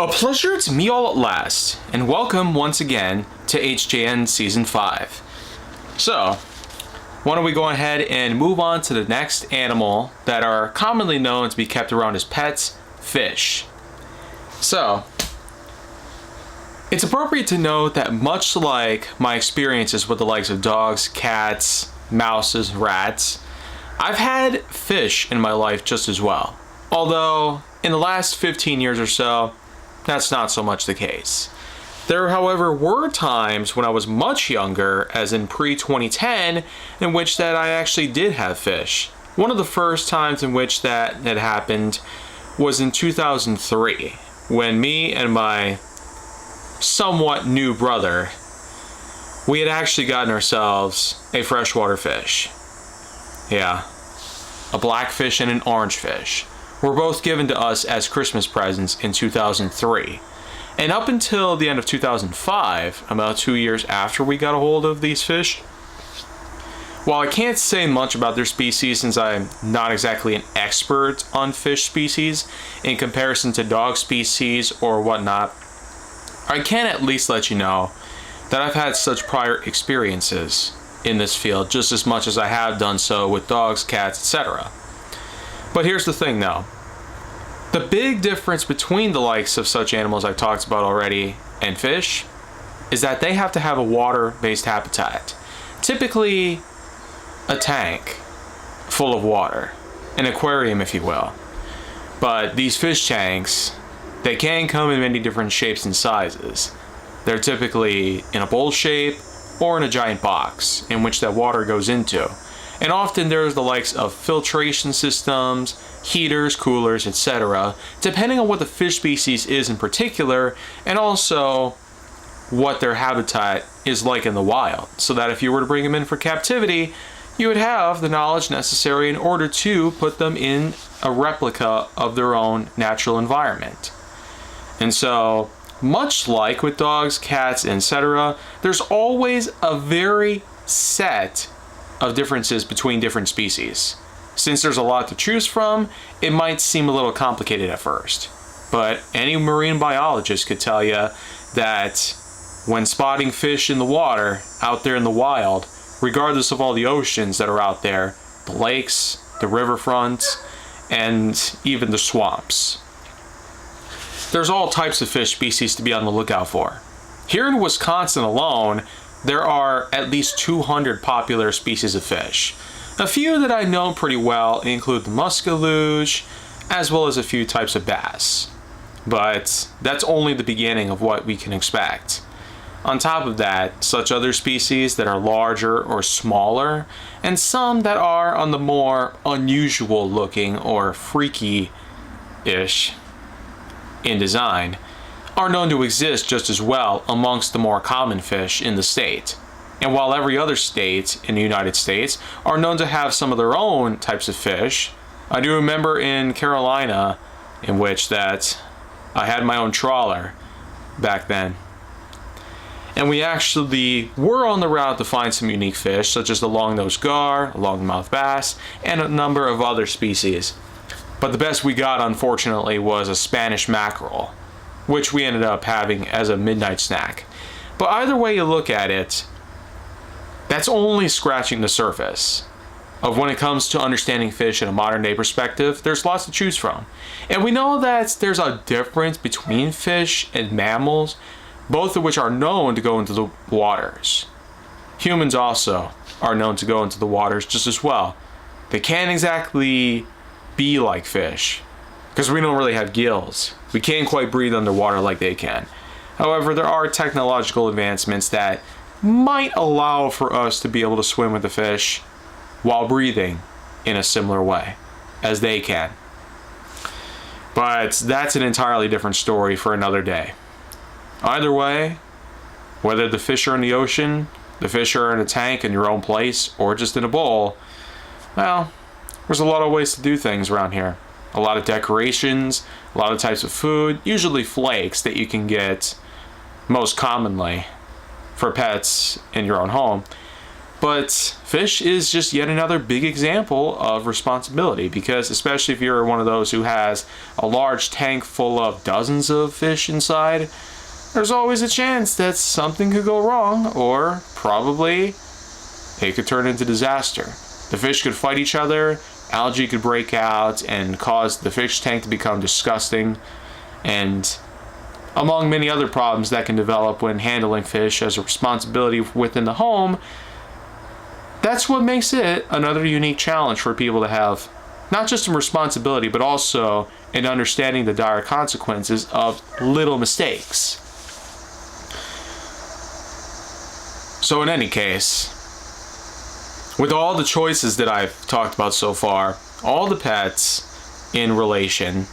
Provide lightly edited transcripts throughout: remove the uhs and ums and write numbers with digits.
A pleasure to me all at last, and welcome once again to HJN Season 5. So, why don't we go ahead and move on to the next animal that are commonly known to be kept around as pets, fish. So, it's appropriate to note that much like my experiences with the likes of dogs, cats, mouses, rats, I've had fish in my life just as well. Although, in the last 15 years or so, that's not so much the case. There, however, were times when I was much younger, as in pre-2010, in which that I actually did have fish. One of the first times in which that had happened was in 2003, when me and my somewhat new brother, we had actually gotten ourselves a freshwater fish. Yeah, a blackfish and an orange fish were both given to us as Christmas presents in 2003. And up until the end of 2005, about 2 years after we got a hold of these fish, while I can't say much about their species since I'm not exactly an expert on fish species in comparison to dog species or whatnot, I can at least let you know that I've had such prior experiences in this field just as much as I have done so with dogs, cats, etc. But here's the thing though. The big difference between the likes of such animals I talked about already and fish is that they have to have a water-based habitat. Typically a tank full of water, an aquarium if you will. But these fish tanks, they can come in many different shapes and sizes. They're typically in a bowl shape or in a giant box in which that water goes into. And often there's the likes of filtration systems, heaters, coolers, etc., depending on what the fish species is in particular, and also what their habitat is like in the wild, so that if you were to bring them in for captivity, you would have the knowledge necessary in order to put them in a replica of their own natural environment. And so, much like with dogs, cats, etc., there's always a very set of differences between different species. Since there's a lot to choose from, it might seem a little complicated at first. But any marine biologist could tell you that when spotting fish in the water, out there in the wild, regardless of all the oceans that are out there, the lakes, the riverfronts, and even the swamps, there's all types of fish species to be on the lookout for. Here in Wisconsin alone, there are at least 200 popular species of fish. A few that I know pretty well include the muskellunge, as well as a few types of bass. But that's only the beginning of what we can expect. On top of that, such other species that are larger or smaller, and some that are on the more unusual looking or freaky-ish in design, are known to exist just as well amongst the more common fish in the state. And while every other state in the United States are known to have some of their own types of fish, I do remember in Carolina, in which that I had my own trawler back then. And we actually were on the route to find some unique fish, such as the long-nosed gar, longmouth bass, and a number of other species. But the best we got, unfortunately, was a Spanish mackerel, which we ended up having as a midnight snack. But either way you look at it, that's only scratching the surface of when it comes to understanding fish in a modern day perspective. There's lots to choose from. And we know that there's a difference between fish and mammals, both of which are known to go into the waters. Humans also are known to go into the waters just as well. They can't exactly be like fish, because we don't really have gills. We can't quite breathe underwater like they can. However, there are technological advancements that might allow for us to be able to swim with the fish while breathing in a similar way as they can. But that's an entirely different story for another day. Either way, whether the fish are in the ocean, the fish are in a tank in your own place, or just in a bowl, well, there's a lot of ways to do things around here. A lot of decorations, a lot of types of food, usually flakes that you can get most commonly for pets in your own home. But fish is just yet another big example of responsibility, because especially if you're one of those who has a large tank full of dozens of fish inside, there's always a chance that something could go wrong, or probably it could turn into disaster. The fish could fight each other, algae could break out and cause the fish tank to become disgusting, and among many other problems that can develop when handling fish as a responsibility within the home. That's what makes it another unique challenge for people to have, not just a responsibility, but also in understanding the dire consequences of little mistakes. So in any case, with all the choices that I've talked about so far, all the pets in relation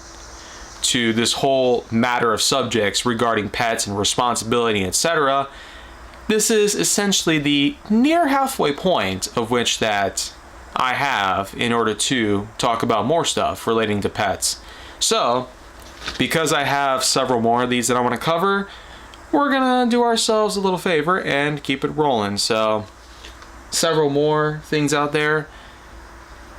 to this whole matter of subjects regarding pets and responsibility, etc., this is essentially the near halfway point of which that I have in order to talk about more stuff relating to pets. So, because I have several more of these that I want to cover, we're gonna do ourselves a little favor and keep it rolling. So, several more things out there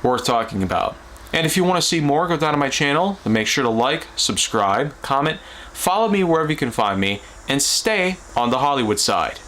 worth talking about. And if you want to see more, go down to my channel and make sure to like, subscribe, comment, follow me wherever you can find me, and stay on the Hollywood side.